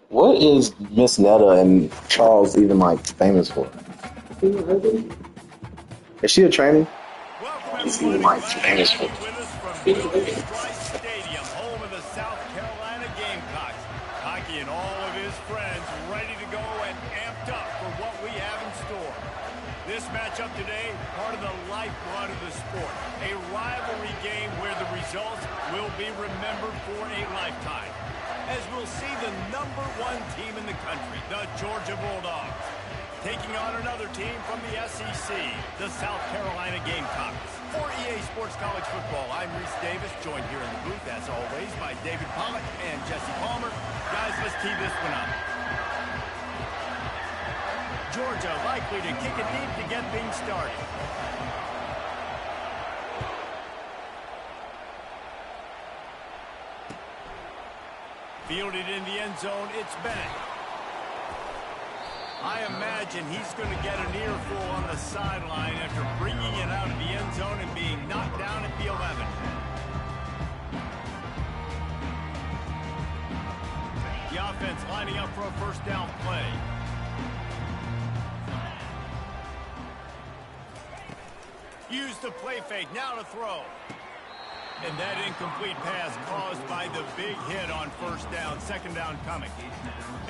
What is Miss Netta and Charles even like famous for? Is she a trainee? Welcome He's everyone, even and like glad to famous have for. you with us from Billy Strike Stadium, home of the South Carolina Gamecocks. Hockey and all of his friends ready to go and amped up for what we have in store. This matchup today, part of the lifeblood of the sport. A rivalry game where the results will be remembered for a lifetime. As we'll see the #1 team in the country, the Georgia Bulldogs, taking on another team from the SEC, the South Carolina Gamecocks. For EA Sports College Football, I'm Reese Davis, joined here in the booth, as always, by David Pollock and Jesse Palmer. Guys, let's tee this one up. Georgia likely to kick it deep to get things started. Fielded in the end zone, it's Bennett. I imagine he's going to get an earful on the sideline after bringing it out of the end zone and being knocked down at the 11. The offense lining up for a first down play. Use the play fake, now to throw. And that incomplete pass caused by the big hit on first down, second down coming.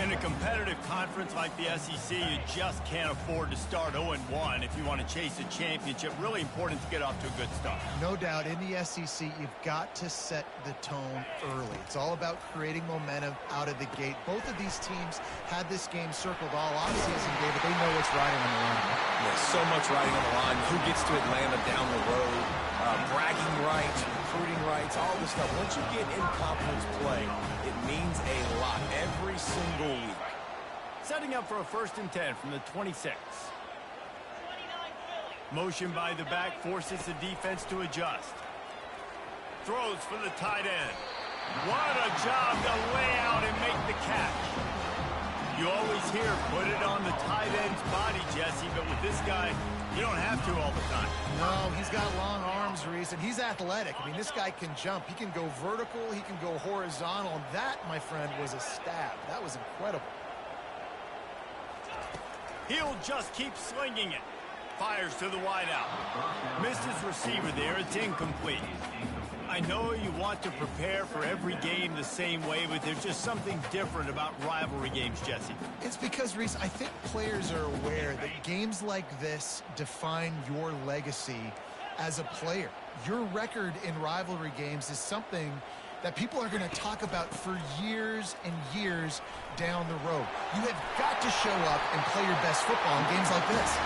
In a competitive conference like the SEC, you just can't afford to start 0-1 if you want to chase a championship. Really important to get off to a good start. No doubt, in the SEC, you've got to set the tone early. It's all about creating momentum out of the gate. Both of these teams had this game circled all offseason, David. They know what's riding on the line. Yeah, so much riding on the line. Who gets to Atlanta down the road? Bragging rights, recruiting rights, all this stuff. Once you get in conference play, it means a lot every single week. Setting up for a 1st and 10 from the 26. Motion by the back forces the defense to adjust. Throws for the tight end. What a job to lay out and make the catch. You always hear put it on the tight end's body, Jesse, but with this guy, you don't have to all the time. No, he's got long arms, Reese, and he's athletic. I mean, this guy can jump. He can go vertical. He can go horizontal. And that, my friend, was a stab. That was incredible. He'll just keep slinging it. Fires to the wideout. Missed his receiver there. It's incomplete. I know you want to prepare for every game the same way, but there's just something different about rivalry games, Jesse. It's because, Reese, I think players are aware that games like this define your legacy as a player. Your record in rivalry games is something that people are going to talk about for years and years down the road. You have got to show up and play your best football in games like this.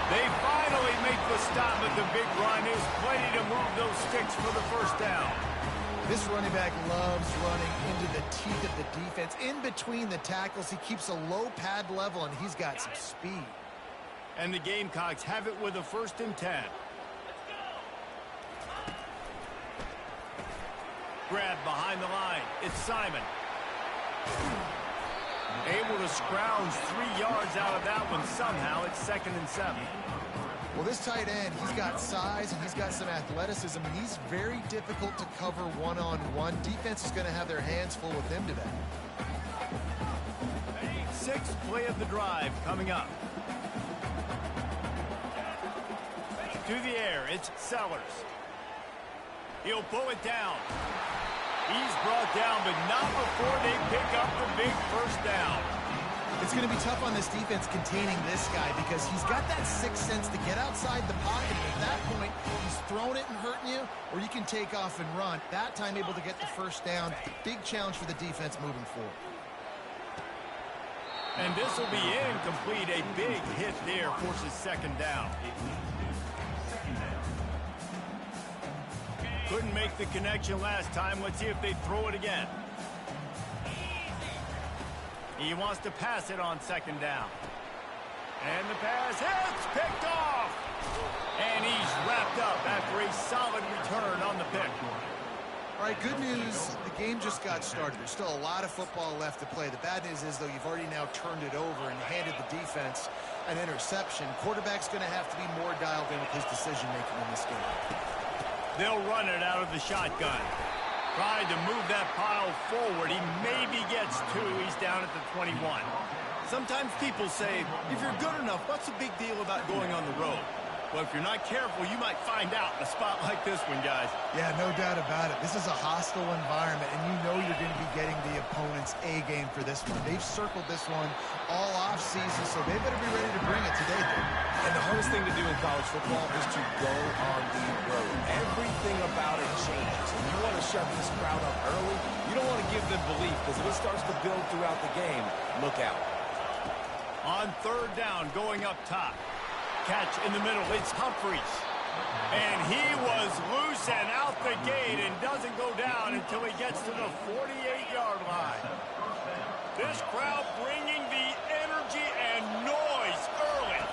They finally make the stop at the big run. Is plenty to move those sticks for the first down. This running back loves running into the teeth of the defense. In between the tackles, he keeps a low pad level, and he's got some speed. And the Gamecocks have it with a 1st and 10. Grab behind the line. It's Simon. Able to scrounge 3 yards out of that one somehow. It's 2nd and 7. Well, this tight end, he's got size and he's got some athleticism, and he's very difficult to cover one-on-one. Defense is going to have their hands full with him today. 6th play of the drive coming up. To the air, it's Sellers. He'll pull it down. He's brought down, but not before they pick up the big first down. It's going to be tough on this defense containing this guy because he's got that sixth sense to get outside the pocket. And at that point, he's throwing it and hurting you, or you can take off and run. That time able to get the first down. Big challenge for the defense moving forward. And this will be incomplete. A big hit there forces 2nd down. Couldn't make the connection last time. Let's see if they throw it again. He wants to pass it on 2nd down. And the pass hits, picked off. And he's wrapped up after a solid return on the pick. All right, good news. The game just got started. There's still a lot of football left to play. The bad news is, though, you've already now turned it over and handed the defense an interception. Quarterback's going to have to be more dialed in with his decision-making in this game. They'll run it out of the shotgun. Trying to move that pile forward. He maybe gets 2. He's down at the 21. Sometimes people say, if you're good enough, what's the big deal about going on the road? Well, if you're not careful, you might find out in a spot like this one, guys. Yeah, no doubt about it. This is a hostile environment, and you know you're going to be getting the opponent's A game for this one. They've circled this one all off-season, so they better be ready to bring it today, though. And the hardest thing to do in college football is to go on the road. Everything about it changes. And you want to shut this crowd up early. You don't want to give them belief, because if it starts to build throughout the game, look out. On 3rd down, going up top. Catch in the middle. It's Humphries. And he was loose and out the gate and doesn't go down until he gets to the 48-yard line. This crowd bringing the energy and noise early.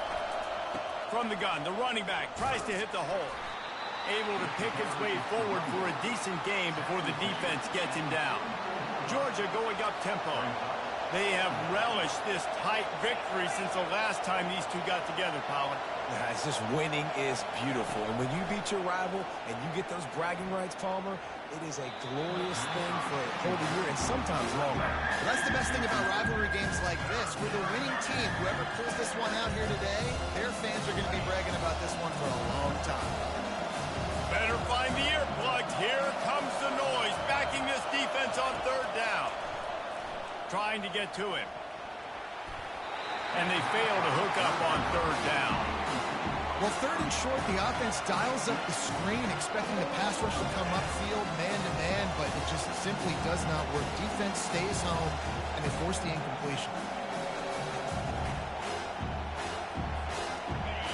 From the gun, the running back tries to hit the hole. Able to pick his way forward for a decent game before the defense gets him down. Georgia going up tempo. They have relished this tight victory since the last time these two got together, Pollard. Yeah, it's just winning is beautiful. And when you beat your rival and you get those bragging rights, Palmer, it is a glorious thing for a whole year and sometimes longer. Well, that's the best thing about rivalry games like this. We're the winning team. Whoever pulls this one out here today, their fans are going to be bragging about this one for a long time. Better find the earplugs. Here comes the noise, backing this defense on 3rd down. Trying to get to him. And they fail to hook up on 3rd down. Well, 3rd and short, the offense dials up the screen, expecting the pass rush to come upfield man-to-man, but it just simply does not work. Defense stays home, and they force the incompletion.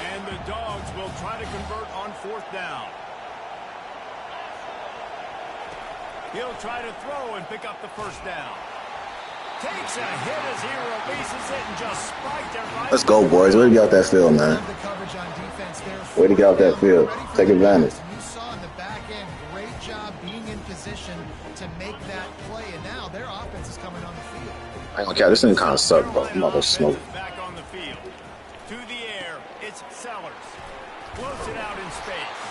And the Dogs will try to convert on 4th down. He'll try to throw and pick up the 1st down. Takes a hit as he releases it and just spiked it right. Let's go, boys. Way to get out that field, man. Way to get out that field. Take advantage. You saw in the back end, great job being in position to make that play, and now their offense is coming on the field. I ain't gonna care. This thing kind of sucked, bro. I'm about to smoke. Back on the field. To the air, it's Sellers. Floats it out in space.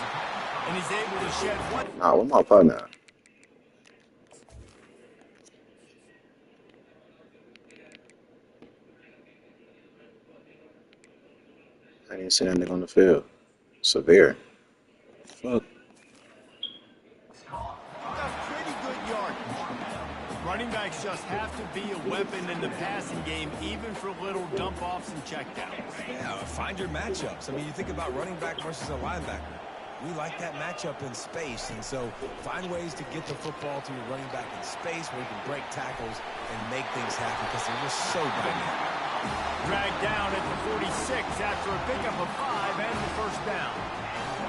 And he's able to shed one. Nah, where's my partner? I didn't see that nigga on the field. Severe. Fuck. A pretty good yard. Running backs just have to be a weapon in the passing game, even for little dump-offs and checkdowns. Yeah, find your matchups. I mean, you think about running back versus a linebacker. We like that matchup in space, and so find ways to get the football to your running back in space where you can break tackles and make things happen because they're just so dynamic. Dragged down at the 46 after a pickup of 5 and the 1st down.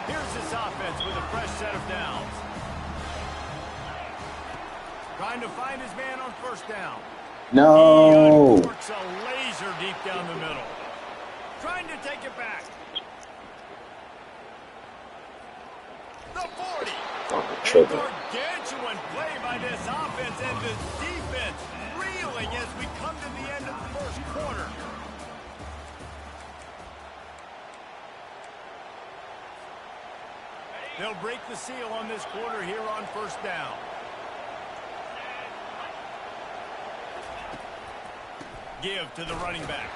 Here's this offense with a fresh set of downs. Trying to find his man on 1st down. No. He works a laser deep down the middle. Trying to take it back. The 40. A gargantuan play by this offense and the defense reeling as we come to the end of the 1st quarter. They'll break the seal on this quarter here on 1st down. Give to the running back.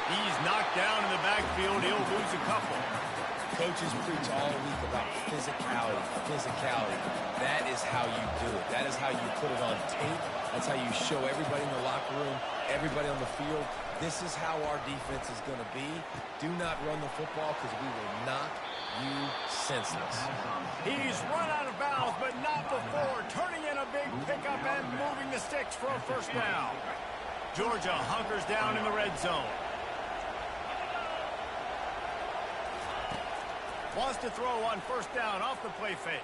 He's knocked down in the backfield. He'll lose a couple. Coaches preach all week about physicality, physicality. That is how you do it. That is how you put it on tape. That's how you show everybody in the locker room, everybody on the field. This is how our defense is going to be. Do not run the football because we will knock you senseless. He's run out of bounds, but not before. Turning in a big pickup and moving the sticks for a 1st down. Georgia hunkers down in the red zone. Wants to throw on 1st down off the play fake.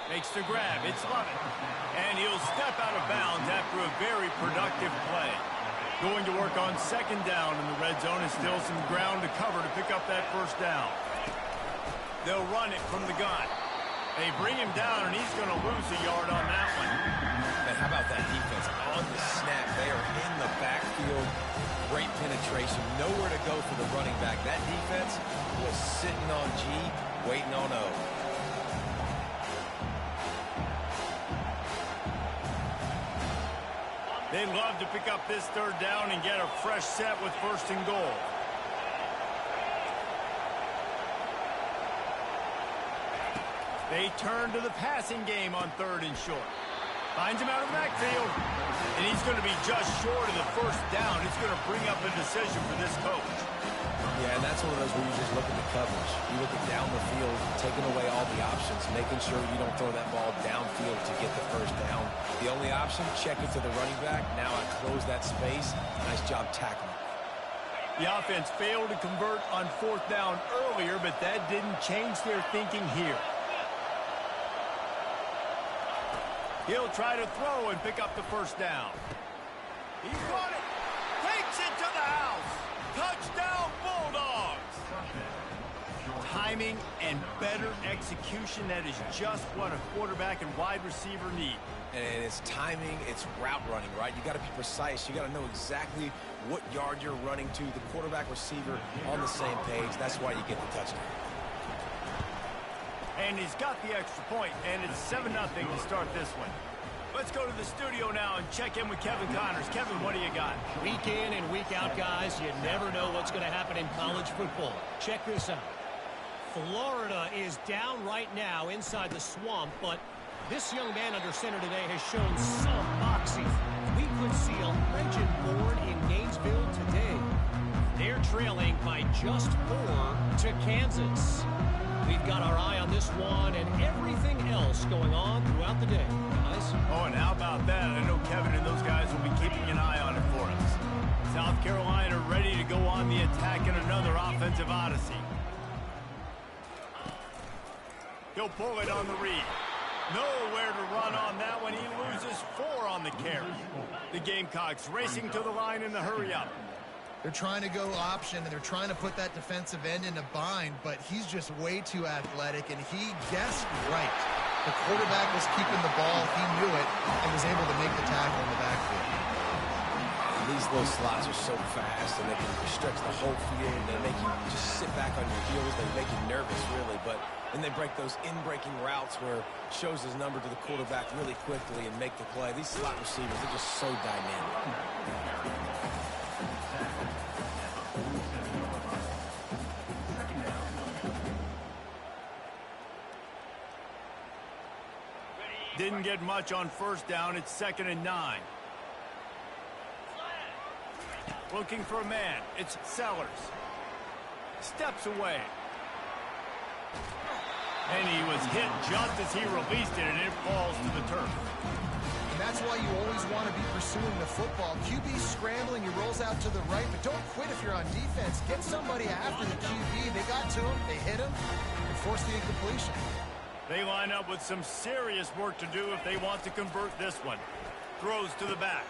Makes the grab. It's Lovett. And he'll step out of bounds after a very productive play. Going to work on 2nd down in the red zone and still some ground to cover to pick up that 1st down. They'll run it from the gun. They bring him down, and he's going to lose a yard on that one. And how about that defense? On the snap, they are in the backfield. Great penetration. Nowhere to go for the running back. That defense was sitting on G, waiting on O. They love to pick up this third down and get a fresh set with first and goal. They turn to the passing game on third and short. Finds him out of the backfield. And he's going to be just short of the first down. It's going to bring up a decision for this coach. Yeah, and that's one of those where you just look at the coverage. You look at down the field, taking away all the options, making sure you don't throw that ball downfield to get the first down. The only option, check it to the running back. Now I close that space. Nice job tackling. The offense failed to convert on fourth down earlier, but that didn't change their thinking here. He'll try to throw and pick up the first down. He's got it. Takes it to the house. Touchdown, Bulldogs. Timing and better execution, that is just what a quarterback and wide receiver need. And it's timing, it's route running, right? You got to be precise. You got to know exactly what yard you're running to. The quarterback, receiver on the same page. That's why you get the touchdown. And he's got the extra point, and it's 7-0 to start this one. Let's go to the studio now and check in with Kevin Connors. Kevin, what do you got? Week in and week out, guys, you never know what's going to happen in college football. Check this out. Florida is down right now inside the swamp, but this young man under center today has shown some moxie. We could see a legend born in Gainesville today. They're trailing by just 4 to Kansas. We've got our eye on this one and everything else going on throughout the day, guys. Oh, and how about that? I know Kevin and those guys will be keeping an eye on it for us. South Carolina ready to go on the attack in another offensive odyssey. He'll pull it on the read. Nowhere to run on that one. He loses 4 on the carry. The Gamecocks racing to the line in the hurry-up. They're trying to go option, and they're trying to put that defensive end in a bind, but he's just way too athletic, and he guessed right. The quarterback was keeping the ball. He knew it and was able to make the tackle in the backfield. These little slots are so fast, and they can stretch the whole field. They make you just sit back on your heels. They make you nervous, really. But then they break those in-breaking routes where it shows his number to the quarterback really quickly and make the play. These slot receivers are just so dynamic. Didn't get much on first down. It's 2nd and 9. Looking for a man. It's Sellers. Steps away. And he was hit just as he released it, and it falls to the turf. And that's why you always want to be pursuing the football. QB scrambling, he rolls out to the right, but don't quit if you're on defense. Get somebody after the QB. They got to him, they hit him, and forced the incompletion. They line up with some serious work to do if they want to convert this one. Throws to the back.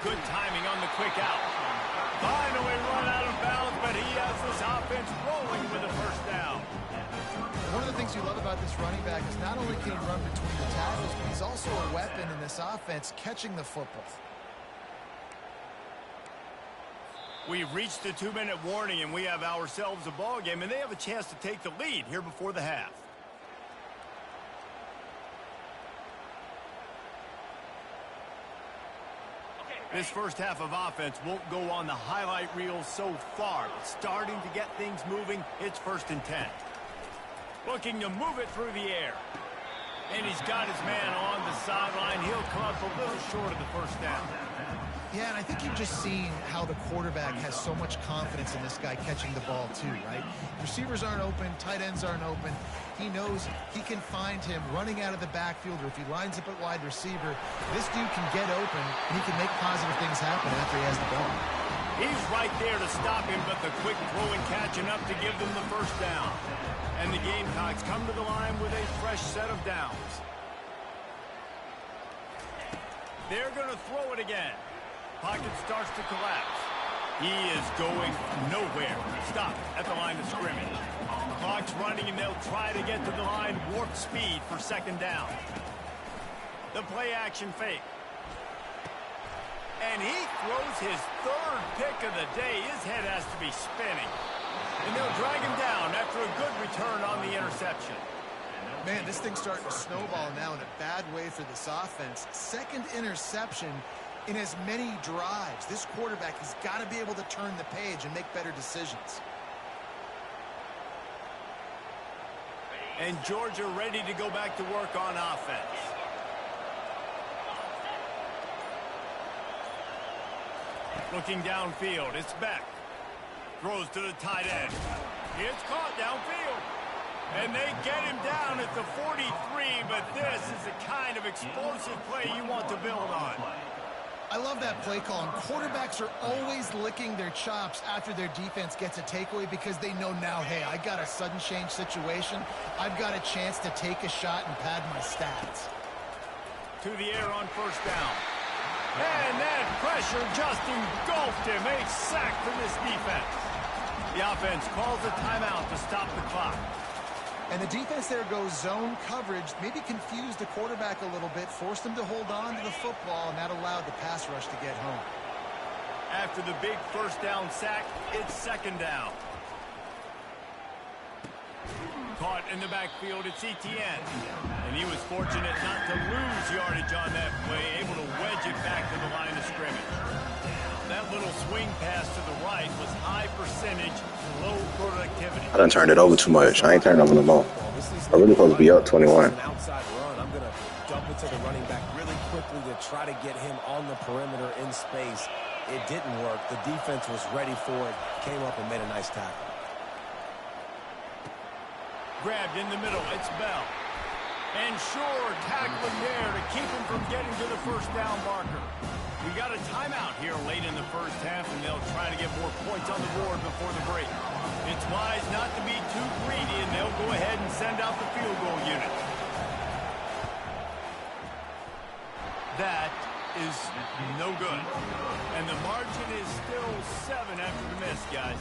Good timing on the quick out. Finally run out of bounds, but he has this offense rolling with a first down. One of the things you love about this running back is not only can he run between the tackles, but he's also a weapon in this offense, catching the football. We've reached the 2-minute warning, and we have ourselves a ball game, and they have a chance to take the lead here before the half. This first half of offense won't go on the highlight reel so far, but starting to get things moving, it's 1st and 10. Looking to move it through the air. And he's got his man on the sideline. He'll come up a little short of the first down. Yeah, and I think you've just seen how the quarterback has so much confidence in this guy catching the ball too, right? Receivers aren't open, tight ends aren't open. He knows he can find him running out of the backfield, or if he lines up at wide receiver, this dude can get open, and he can make positive things happen after he has the ball. He's right there to stop him, but the quick throw and catching up to give them the first down. And the Gamecocks come to the line with a fresh set of downs. They're going to throw it again. Pocket starts to collapse. He is going nowhere. Stop at the line of scrimmage. Clock's running, and they'll try to get to the line warp speed for 2nd down. The play action fake. And he throws his 3rd pick of the day. His head has to be spinning. And they'll drag him down after a good return on the interception. Man, this thing's starting to snowball now in a bad way for this offense. 2nd interception, In as many drives, this quarterback has got to be able to turn the page and make better decisions. And Georgia ready to go back to work on offense. Looking downfield, it's Beck. Throws to the tight end. It's caught downfield. And they get him down at the 43, but this is the kind of explosive play you want to build on. I love that play call. And quarterbacks are always licking their chops after their defense gets a takeaway because they know now, hey, I got a sudden change situation. I've got a chance to take a shot and pad my stats. To the air on first down. And that pressure just engulfed him. A sack for this defense. The offense calls a timeout to stop the clock. And the defense there goes zone coverage, maybe confused the quarterback a little bit, forced him to hold on to the football, and that allowed the pass rush to get home. After the big first down sack, it's second down. Caught in the backfield, it's Etienne. And he was fortunate not to lose yardage on that play, able to wedge it back to the line of scrimmage. That little swing pass to the right was high percentage, low productivity. I done turned it over too much. I ain't turned over no more. I'm really supposed to be up 21. Outside run. I'm going to dump it to the running back really quickly to try to get him on the perimeter in space. It didn't work. The defense was ready for it, came up and made a nice tackle. Grabbed in the middle, it's Bell. And Shore tackling there to keep him from getting to the first down marker. We got a timeout here late in the first half, and they'll try to get more points on the board before the break. It's wise not to be too greedy, and they'll go ahead and send out the field goal unit. That is no good. And the margin is still 7 after the miss, guys.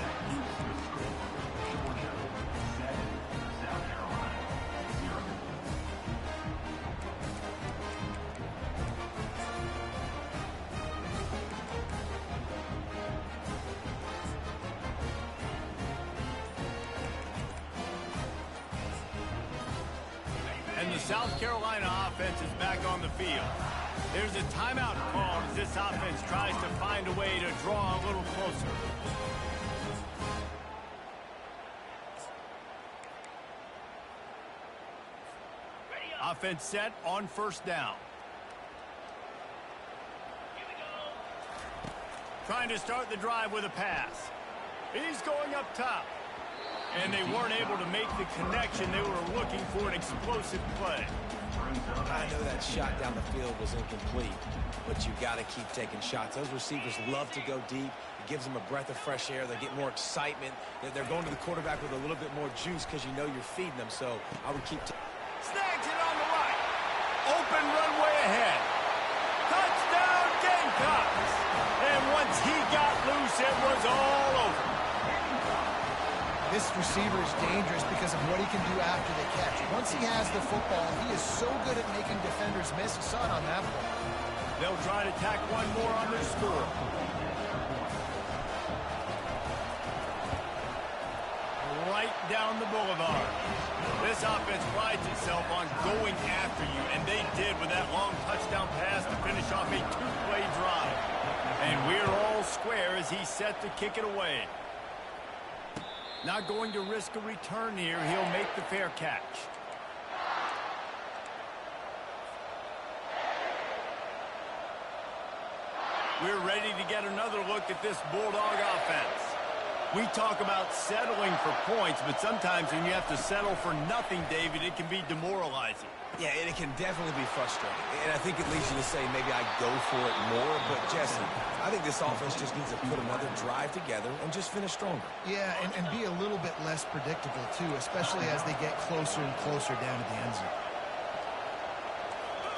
And the South Carolina offense is back on the field. There's a timeout called as this offense tries to find a way to draw a little closer. Offense set on first down. Trying to start the drive with a pass. He's going up top. And they weren't able to make the connection. They were looking for an explosive play. I know that shot down the field was incomplete, but you got to keep taking shots. Those receivers love to go deep. It gives them a breath of fresh air. They get more excitement. They're going to the quarterback with a little bit more juice because you know you're feeding them. So I would keep. Snags it on the right. Open runway ahead. Touchdown Gamecocks. And once he got loose, it was all over. This receiver is dangerous because of what he can do after the catch. Once he has the football, he is so good at making defenders miss. You saw it on that play. They'll try to tack one more on their score. Right down the boulevard. This offense prides itself on going after you, and they did with that long touchdown pass to finish off a two-play drive. And we're all square as he's set to kick it away. Not going to risk a return here. He'll make the fair catch. We're ready to get another look at this Bulldog offense. We talk about settling for points, but sometimes when you have to settle for nothing, David, it can be demoralizing. Yeah, and it can definitely be frustrating. And I think it leads you to say maybe I go for it more. But, Jesse, I think this offense just needs to put another drive together and just finish stronger. Yeah, and be a little bit less predictable, too, especially as they get closer and closer down to the end zone.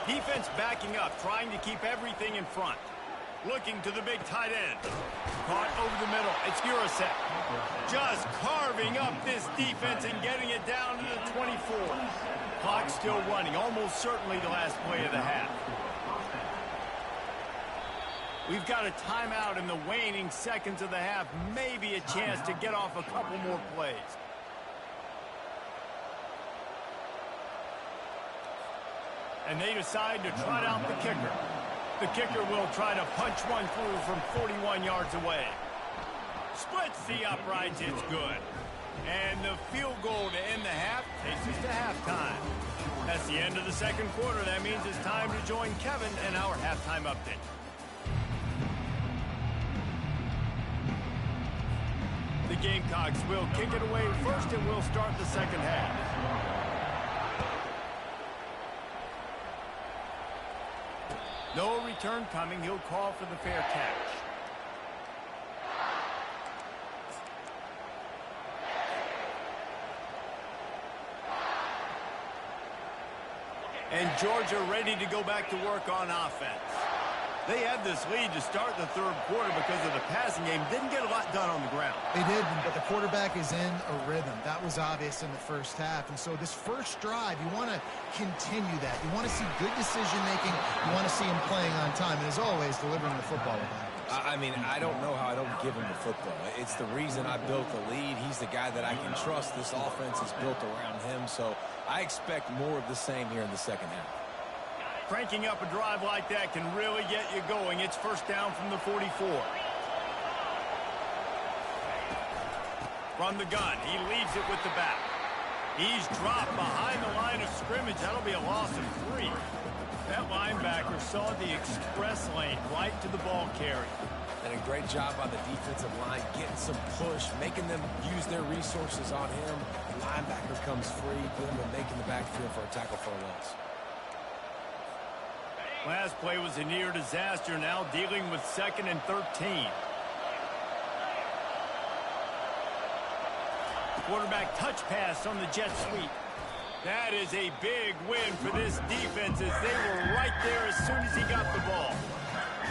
Defense backing up, trying to keep everything in front. Looking to the big tight end. Caught over the middle. It's Urasek. Just carving up this defense and getting it down to the 24. Clock still running. Almost certainly the last play of the half. We've got a timeout in the waning seconds of the half. Maybe a chance to get off a couple more plays. And they decide to trot out the kicker. The kicker will try to punch one through from 41 yards away. Splits the uprights, it's good. And the field goal to end the half takes us to halftime. That's the end of the second quarter. That means it's time to join Kevin in our halftime update. The Gamecocks will kick it away first, and we'll start the second half. No return coming. He'll call for the fair catch. And Georgia ready to go back to work on offense. They had this lead to start the third quarter because of the passing game. Didn't get a lot done on the ground. They did, but the quarterback is in a rhythm. That was obvious in the first half. And so this first drive, you want to continue that. You want to see good decision-making. You want to see him playing on time. And as always, delivering the football with that. I mean, I don't know how I don't give him the football. It's the reason I built the lead. He's the guy that I can trust. This offense is built around him. So I expect more of the same here in the second half. Cranking up a drive like that can really get you going. It's first down from the 44. From the gun, he leaves it with the back. He's dropped behind the line of scrimmage. That'll be a loss of 3. That linebacker saw the express lane right to the ball carrier. And a great job by the defensive line, getting some push, making them use their resources on him. The linebacker comes free, put him in making the backfield for a tackle for a loss. Last play was a near disaster, now dealing with 2nd and 13. Quarterback touch pass on the jet sweep. That is a big win for this defense as they were right there as soon as he got the ball.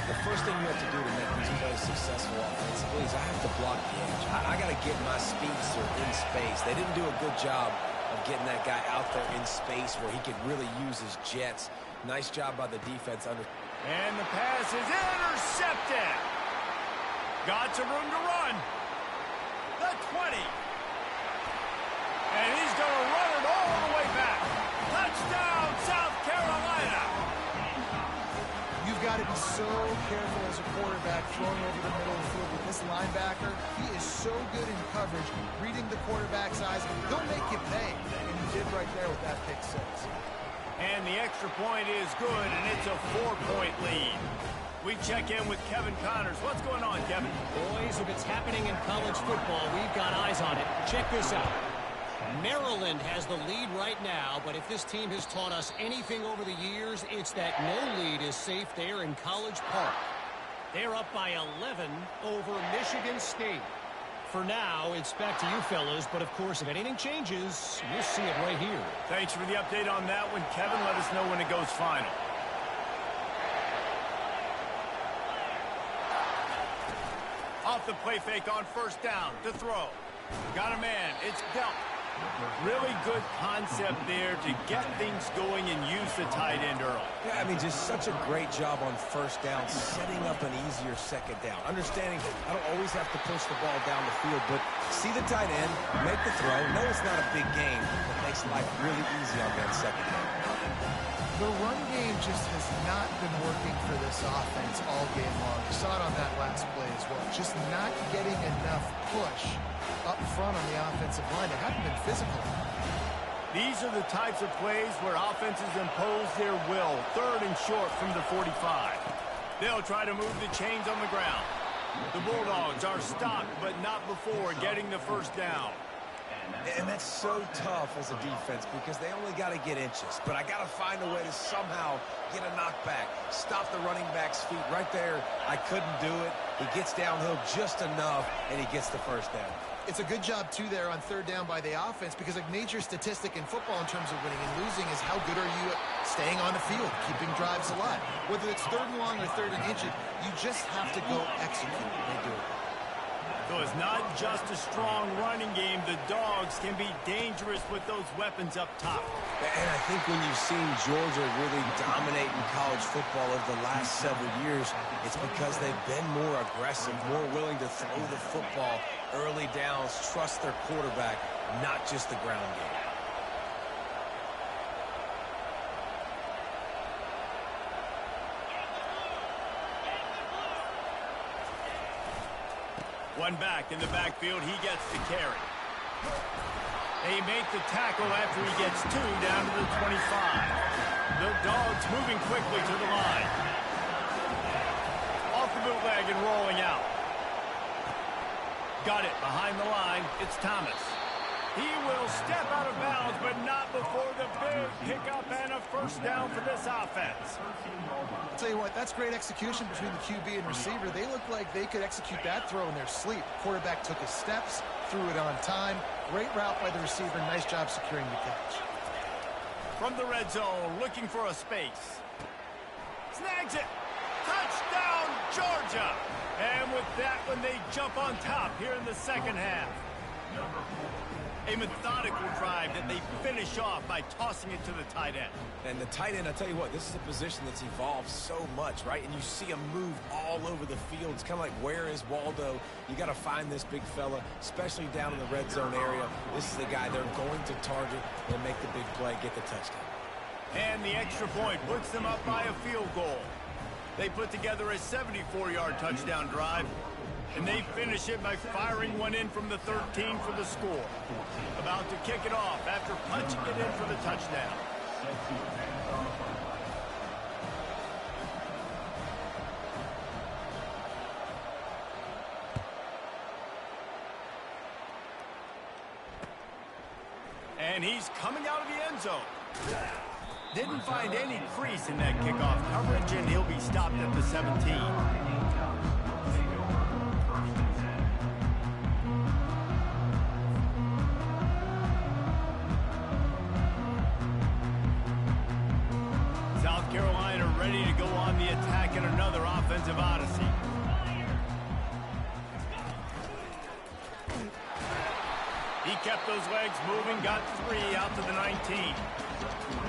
The first thing you have to do to make these plays successful offensively is I have to block the edge. I got to get my speedster in space. They didn't do a good job of getting that guy out there in space where he could really use his jets. Nice job by the defense. And the pass is intercepted. Got some room to run. The 20. And he's going to run it all the way back. Touchdown, South Carolina. You've got to be so careful as a quarterback throwing over the middle of the field with this linebacker. He is so good in coverage, reading the quarterback's eyes. He'll make you pay, and he did right there with that pick 6. And the extra point is good, and it's a 4-point lead. We check in with Kevin Connors. What's going on, Kevin? Boys, if it's happening in college football, we've got eyes on it. Check this out. Maryland has the lead right now, but if this team has taught us anything over the years, it's that no lead is safe there in College Park. They're up by 11 over Michigan State. For now, it's back to you fellas, but of course, if anything changes, you'll see it right here. Thanks for the update on that one, Kevin. Let us know when it goes final. Off the play fake on first down to throw. Got a man. It's Delp. Really good concept there to get things going and use the tight end early. Yeah, I mean, just such a great job on first down, setting up an easier second down. Understanding I don't always have to push the ball down the field, but see the tight end, make the throw. No, it's not a big game, but makes life really easy on that second down. The run game just has not been working for this offense all game long. You saw it on that last play as well. Just not getting enough push up front on the offensive line. They haven't been physical. These are the types of plays where offenses impose their will. 3rd and short from the 45. They'll try to move the chains on the ground. The Bulldogs are stopped, but not before getting the first down. And that's so tough as a defense because they only got to get inches. But I got to find a way to somehow get a knockback, stop the running back's feet right there. I couldn't do it. He gets downhill just enough, and he gets the first down. It's a good job, too, there on 3rd down by the offense because a major statistic in football in terms of winning and losing is how good are you at staying on the field, keeping drives alive. Whether it's 3rd and long or 3rd and inches, you just have to go execute. They do it. So it's not just a strong running game. The Dogs can be dangerous with those weapons up top. And I think when you've seen Georgia really dominate in college football over the last several years, it's because they've been more aggressive, more willing to throw the football early downs, trust their quarterback, not just the ground game. One back in the backfield, he gets the carry. They make the tackle after he gets 2 down to the 25. The Dogs moving quickly to the line. Off the bootleg and rolling out. Got it behind the line. It's Thomas. He will step out of bounds, but not before the big pickup and a first down for this offense. I'll tell you what, that's great execution between the QB and receiver. They look like they could execute that throw in their sleep. Quarterback took his steps, threw it on time. Great route by the receiver. Nice job securing the catch. From the red zone, looking for a space. Snags it. Touchdown, Georgia. And with that one, they jump on top here in the second half. A methodical drive that they finish off by tossing it to the tight end. And the tight end, I tell you what, this is a position that's evolved so much, right? And you see him move all over the field. It's kind of like, where is Waldo? You got to find this big fella, especially down in the red zone area. This is the guy they're going to target and make the big play, get the touchdown. And the extra point puts them up by a field goal. They put together a 74-yard touchdown drive. And they finish it by firing one in from the 13 for the score. About to kick it off after punching it in for the touchdown. And he's coming out of the end zone. Didn't find any crease in that kickoff coverage, and he'll be stopped at the 17. Carolina ready to go on the attack in another offensive odyssey. He kept those legs moving, got 3 out to the 19.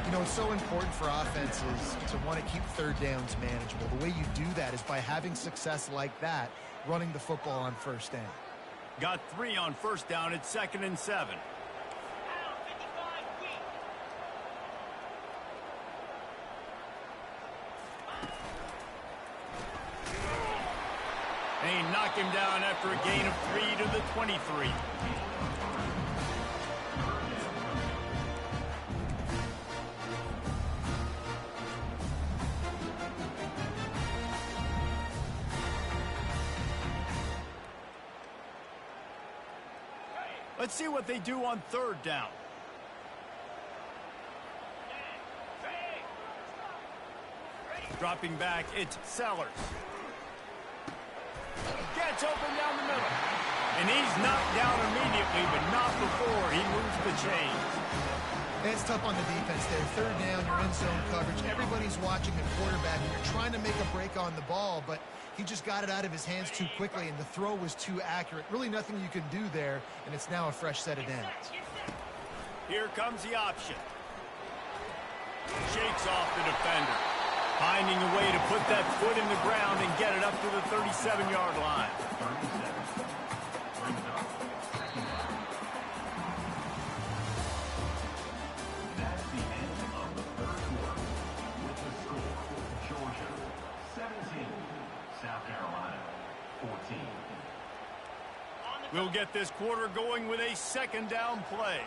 You know, it's so important for offenses to want to keep third downs manageable. The way you do that is by having success like that, running the football on first down. Got 3 on first down at 2nd and 7. They knock him down after a gain of 3 to the 23. Let's see what they do on 3rd down. Dropping back, it's Sellers. Gets open down the middle. And he's knocked down immediately, but not before he moves the chains. It's tough on the defense there. 3rd down, you're in zone coverage. Everybody's watching the quarterback. You're trying to make a break on the ball, but he just got it out of his hands too quickly, and the throw was too accurate. Really nothing you can do there, and it's now a fresh set of downs. Here comes the option. Shakes off the defender. Finding a way to put that foot in the ground and get it up to the 37-yard line. That's the end of the 3rd quarter. With the score, Georgia 17, South Carolina 14. We'll get this quarter going with a 2nd down play.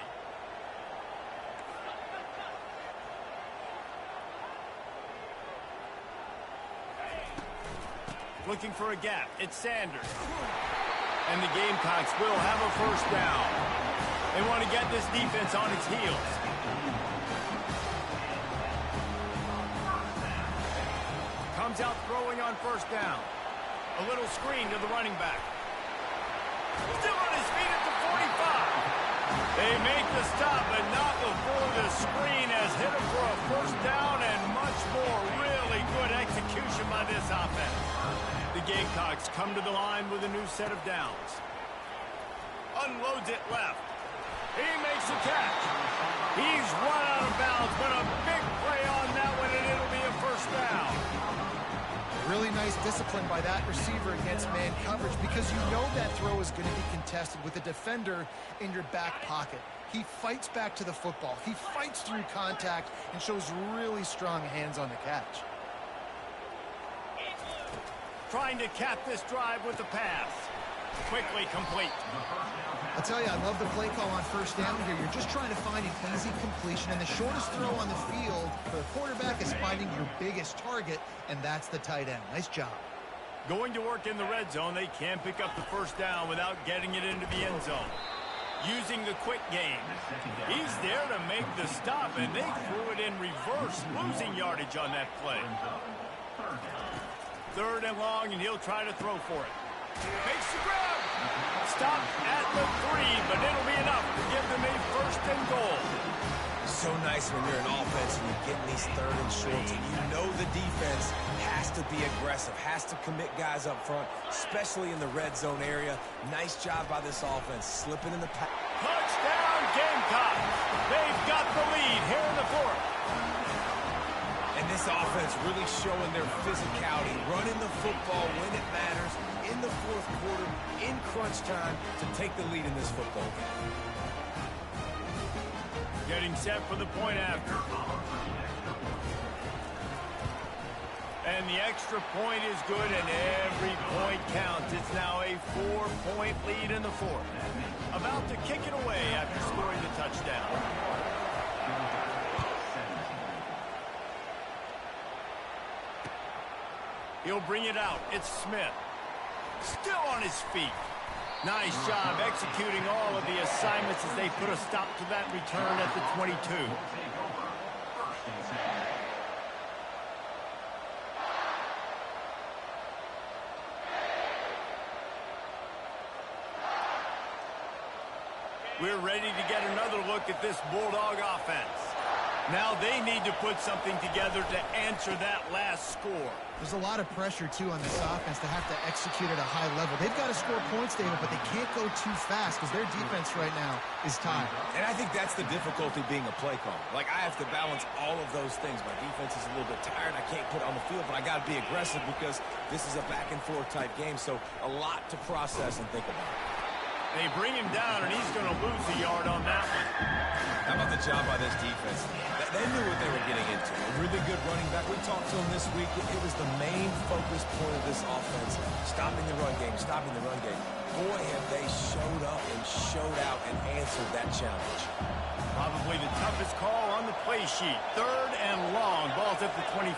Looking for a gap. It's Sanders. And the Gamecocks will have a first down. They want to get this defense on its heels. Comes out throwing on first down. A little screen to the running back. Still on his feet at the 45. They make the stop, but not before the screen has hit him for a first down and much more. Really good execution by this offense. The Gamecocks come to the line with a new set of downs. Unloads it left. He makes a catch. He's run out of bounds, but a big play on that one, and it'll be a first down. Really nice discipline by that receiver against man coverage, because you know that throw is going to be contested with a defender in your back pocket. He fights back to the football. He fights through contact and shows really strong hands on the catch. Trying to cap this drive with the pass. Quickly complete. I'll tell you, I love the play call on first down here. You're just trying to find an easy completion, and the shortest throw on the field for a quarterback is finding your biggest target, and that's the tight end. Nice job. Going to work in the red zone, they can't pick up the first down without getting it into the end zone. Using the quick game. He's there to make the stop, and they threw it in reverse, losing yardage on that play. 3rd and long, and he'll try to throw for it. Makes the grab. Stop at the 3, but it'll be enough to give them a 1st and goal. So nice when you're an offense and you're getting these 3rd and shorts, and you know the defense has to be aggressive, has to commit guys up front, especially in the red zone area. Nice job by this offense, slipping in the pass. Touchdown, Gamecocks. They've got the lead here in the 4th. And this offense really showing their physicality, running the football when it matters, in the 4th quarter, in crunch time, to take the lead in this football game. Getting set for the point after. And the extra point is good, and every point counts. It's now a 4-point lead in the 4th. About to kick it away after scoring the touchdown. He'll bring it out. It's Smith. Still on his feet. Nice job executing all of the assignments as they put a stop to that return at the 22. We're ready to get another look at this Bulldog offense. Now they need to put something together to answer that last score. There's a lot of pressure, too, on this offense to have to execute at a high level. They've got to score points, David, but they can't go too fast because their defense right now is tired. And I think that's the difficulty being a play caller. Like, I have to balance all of those things. My defense is a little bit tired. I can't put it on the field, but I got to be aggressive because this is a back-and-forth type game, so a lot to process and think about. They bring him down, and he's going to lose a yard on that one. How about the job by this defense? They knew what they were getting into. A really good running back. We talked to him this week. It was the main focus point of this offense. Stopping the run game, stopping the run game. Boy, have they showed up and showed out and answered that challenge. Probably the toughest call on the play sheet. 3rd and long. Ball's at the 25.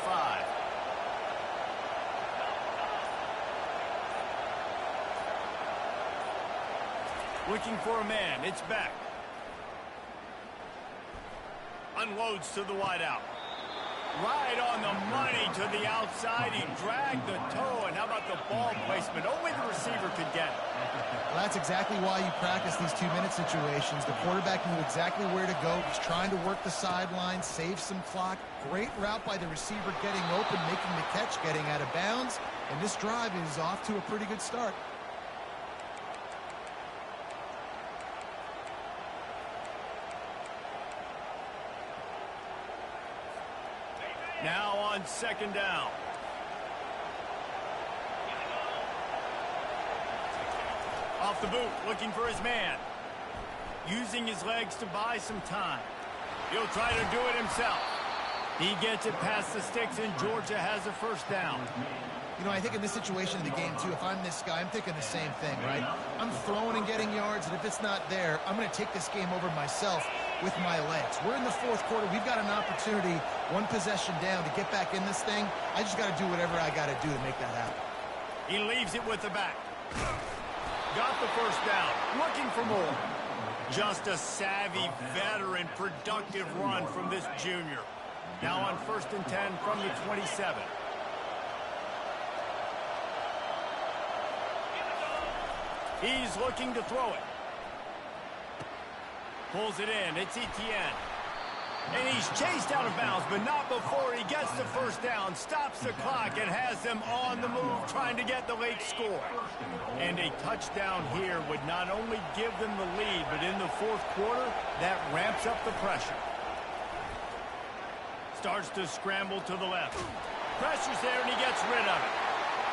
Looking for a man. It's back. Unloads to the wideout. Right on the money to the outside. He dragged the toe. And how about the ball placement? Only the receiver could get it. Well, that's exactly why you practice these 2-minute situations. The quarterback knew exactly where to go. He's trying to work the sideline, save some clock. Great route by the receiver getting open, making the catch, getting out of bounds. And this drive is off to a pretty good start. Now on 2nd down. Off the boot, looking for his man. Using his legs to buy some time. He'll try to do it himself. He gets it past the sticks, and Georgia has a 1st down. You know, I think in this situation of the game, too, if I'm this guy, I'm thinking the same thing, right? I'm throwing and getting yards, and if it's not there, I'm going to take this game over myself with my legs. We're in the 4th quarter. We've got an opportunity, 1 possession down, to get back in this thing. I just got to do whatever I got to do to make that happen. He leaves it with the back. Got the 1st down. Looking for more. Just a savvy, veteran, productive run from this junior. Now on 1st and 10 from the 27. He's looking to throw it. Pulls it in. It's Etienne. And he's chased out of bounds, but not before he gets the 1st down, stops the clock, and has them on the move trying to get the late score. And a touchdown here would not only give them the lead, but in the 4th quarter, that ramps up the pressure. Starts to scramble to the left. Pressure's there, and he gets rid of it.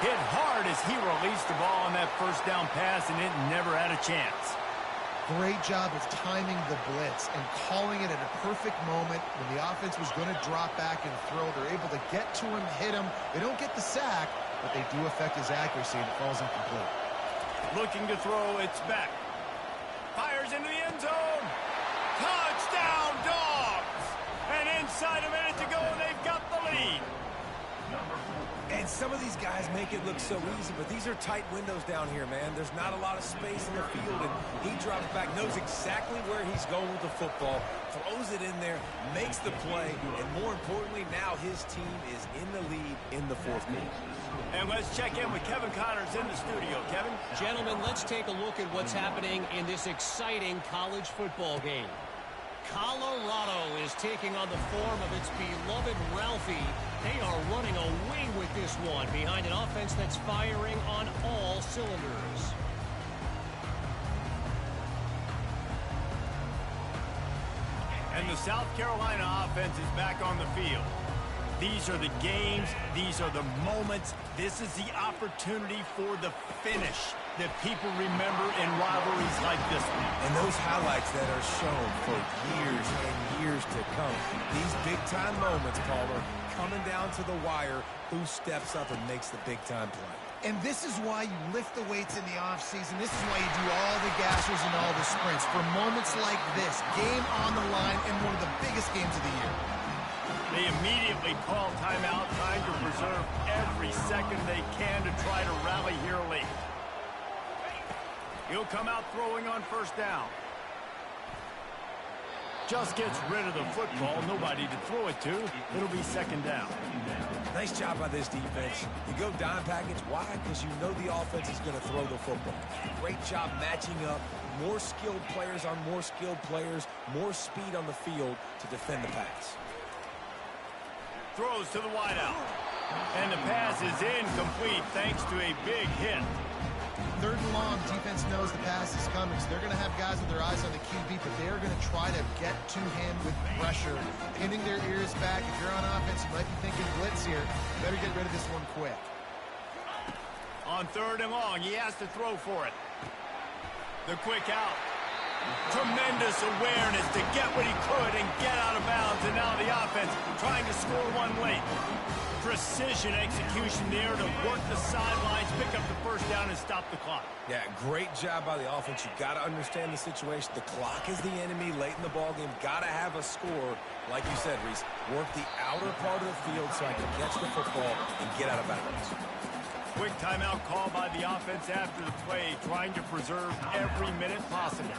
Hit hard as he released the ball on that 1st down pass, and it never had a chance. Great job of timing the blitz and calling it at a perfect moment when the offense was going to drop back and throw. They're able to get to him, hit him. They don't get the sack, but they do affect his accuracy, and it falls incomplete. Looking to throw, it's back. Fires into the end zone. Touchdown, Dogs! And inside a minute to go, they've got the lead. And some of these guys make it look so easy, but these are tight windows down here, man. There's not a lot of space in the field, and he drops back, knows exactly where he's going with the football, throws it in there, makes the play, and more importantly, now his team is in the lead in the fourth quarter. And let's check in with Kevin Connors in the studio. Kevin? Gentlemen, let's take a look at what's happening in this exciting college football game. Colorado is taking on the form of its beloved Ralphie. They are running away with this one behind an offense that's firing on all cylinders. And the South Carolina offense is back on the field. These are the games. These are the moments. This is the opportunity for the finish that people remember in rivalries like this one. And those highlights that are shown for years and years to come. These big-time moments, Palmer, coming down to the wire, who steps up and makes the big-time play. And this is why you lift the weights in the offseason. This is why you do all the gassers and all the sprints. For moments like this, game on the line and one of the biggest games of the year. They immediately call timeout, trying to preserve every second they can to try to rally here late. He'll come out throwing on first down. Just gets rid of the football. Nobody to throw it to. It'll be second down. Nice job by this defense. You go dime package. Why? Because you know the offense is going to throw the football. Great job matching up. More skilled players on more skilled players. More speed on the field to defend the pass. Throws to the wideout. And the pass is incomplete thanks to a big hit. Third and long, defense knows the pass is coming, so they're going to have guys with their eyes on the QB, but they're going to try to get to him with pressure, pinning their ears back. If you're on offense, you might be thinking blitz here. Better get rid of this one quick. On third and long, he has to throw for it. The quick out. Tremendous awareness to get what he could and get out of bounds, and now the offense trying to score one late. Precision execution there to work the sidelines, pick up the first down, and stop the clock. Yeah, great job by the offense. You got to understand the situation. The clock is the enemy late in the ballgame. Got to have a score. Like you said, Reese, work the outer part of the field so I can catch the football and get out of bounds. Quick timeout call by the offense after the play, trying to preserve every minute possible.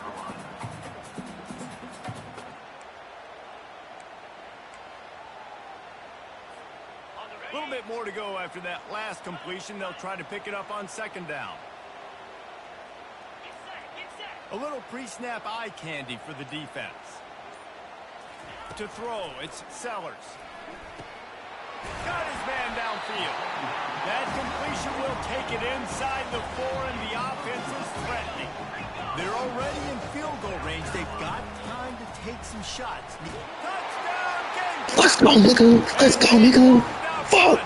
A little bit more to go after that last completion. They'll try to pick it up on second down. A little pre-snap eye candy for the defense. To throw, it's Sellers. Got his man downfield. That completion will take it inside the 4, and the offense is threatening. They're already in field goal range. They've got time to take some shots. Touchdown, game. Let's go, nigga. Let's go, nigga. Fuck.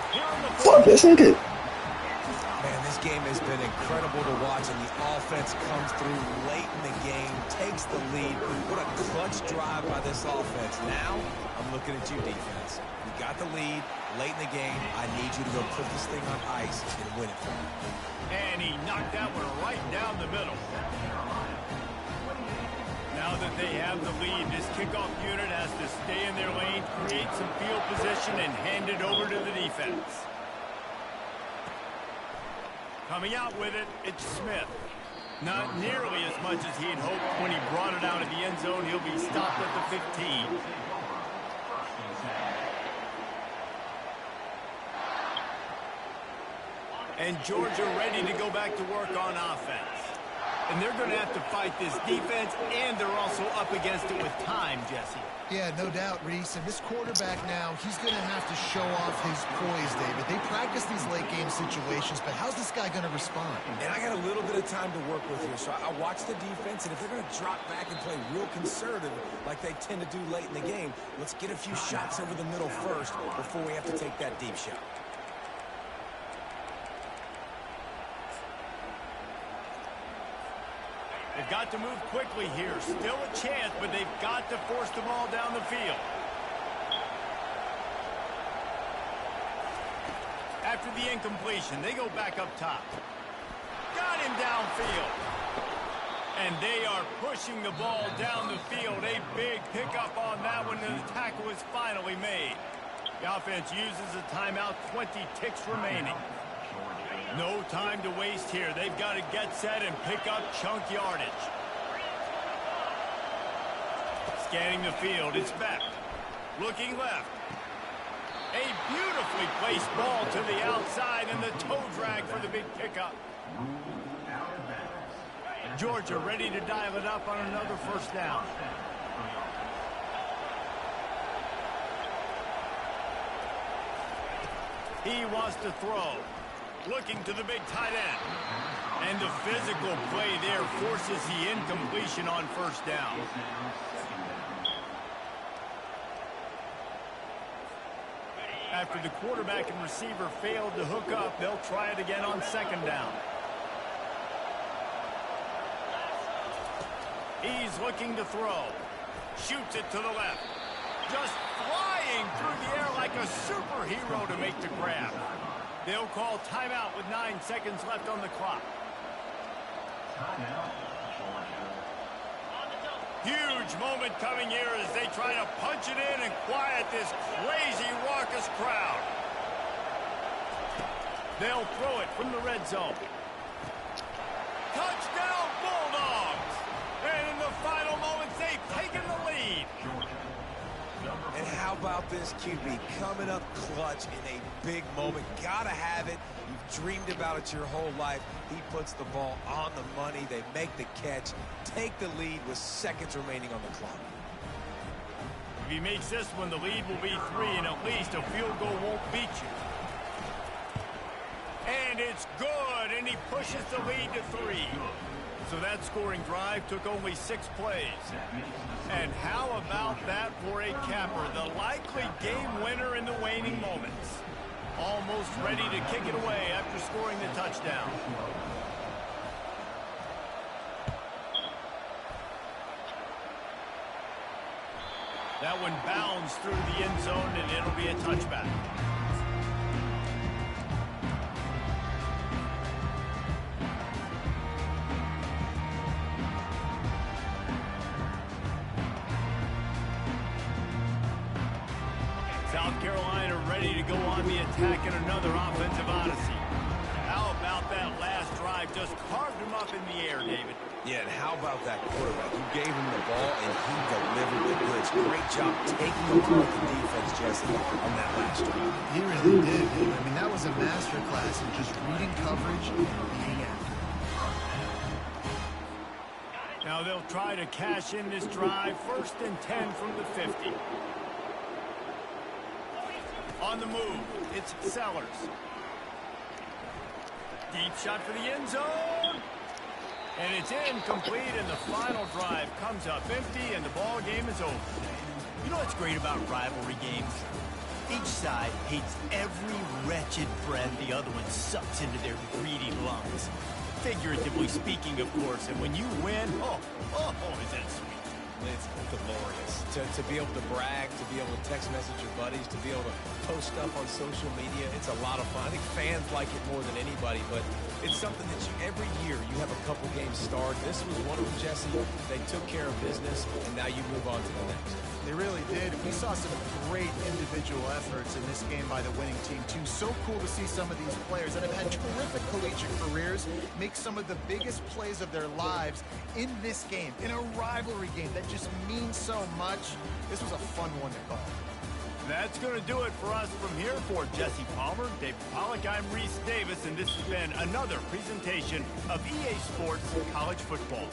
Fuck this nigga. Man, this game has been incredible to watch, and the offense comes through late in the game, takes the lead. What a clutch drive by this offense. Now, I'm looking at you, defense. You got the lead late in the game. I need you to go put this thing on ice and win it for me. And he knocked that one right down the middle. Now that they have the lead, this kickoff unit has to stay in their lane, create some field position, and hand it over to the defense. Coming out with it, it's Smith. Not nearly as much as he'd hoped when he brought it out of the end zone. He'll be stopped at the 15. And Georgia ready to go back to work on offense. And they're going to have to fight this defense, and they're also up against it with time, Jesse. Yeah, no doubt, Reese. And this quarterback now, he's going to have to show off his poise, David. They practice these late-game situations, but how's this guy going to respond? And I got a little bit of time to work with here, so I watch the defense, and if they're going to drop back and play real conservative like they tend to do late in the game, let's get a few shots over the middle first before we have to take that deep shot. They've got to move quickly here. Still a chance, but they've got to force the ball down the field. After the incompletion, they go back up top. got him downfield. And they are pushing the ball down the field. A big pickup on that one, and the tackle was finally made. The offense uses a timeout, 20 ticks remaining. No time to waste here. They've got to get set and pick up chunk yardage. Scanning the field, it's Beck. Looking left. A beautifully placed ball to the outside, and the toe drag for the big pickup. Georgia ready to dial it up on another first down. He wants to throw. Looking to the big tight end. And the physical play there forces the incompletion on first down. After the quarterback and receiver failed to hook up, they'll try it again on second down. He's looking to throw. Shoots it to the left. Just flying through the air like a superhero to make the grab. They'll call timeout with 9 seconds left on the clock. Huge moment coming here as they try to punch it in and quiet this crazy, raucous crowd. They'll throw it from the red zone. Touchdown, Bulldogs! And in the final moments, they've taken the lead. And how about this QB coming up clutch in a big moment? Gotta have it. You've dreamed about it your whole life. He puts the ball on the money. They make the catch, take the lead with seconds remaining on the clock. If he makes this one, the lead will be 3, and at least a field goal won't beat you. And it's good, and he pushes the lead to 3. So that scoring drive took only 6 plays. And how about that for a capper? The likely game winner in the waning moments. Almost ready to kick it away after scoring the touchdown. That one bounds through the end zone, and it'll be a touchback. South Carolina ready to go on the attack in another offensive odyssey. How about that last drive? Just carved him up in the air, David. Yeah, and how about that quarterback? You gave him the ball, and he delivered the goods. Great job taking apart the defense, Jesse, on that last drive. He really did. I mean, that was a masterclass in just reading coverage and being accurate. Now they'll try to cash in this drive. 1st and 10 from the 50. On the move, it's Sellers. Deep shot for the end zone. And it's incomplete, and the final drive comes up empty, and the ball game is over. You know what's great about rivalry games? Each side hates every wretched friend the other one sucks into their greedy lungs. Figuratively speaking, of course, and when you win, oh, is that sweet. It's glorious. To be able to brag, to be able to text message your buddies, to be able to post stuff on social media, it's a lot of fun. I think fans like it more than anybody, but it's something that every year you have a couple games start. This was one of them, Jesse. They took care of business, and now you move on to the next. They really did. We saw some great individual efforts in this game by the winning team, too. So cool to see some of these players that have had terrific collegiate careers make some of the biggest plays of their lives in this game, in a rivalry game that just means so much. This was a fun one to call. That's going to do it for us from here. For Jesse Palmer, David Pollack, I'm Reese Davis, and this has been another presentation of EA Sports College Football.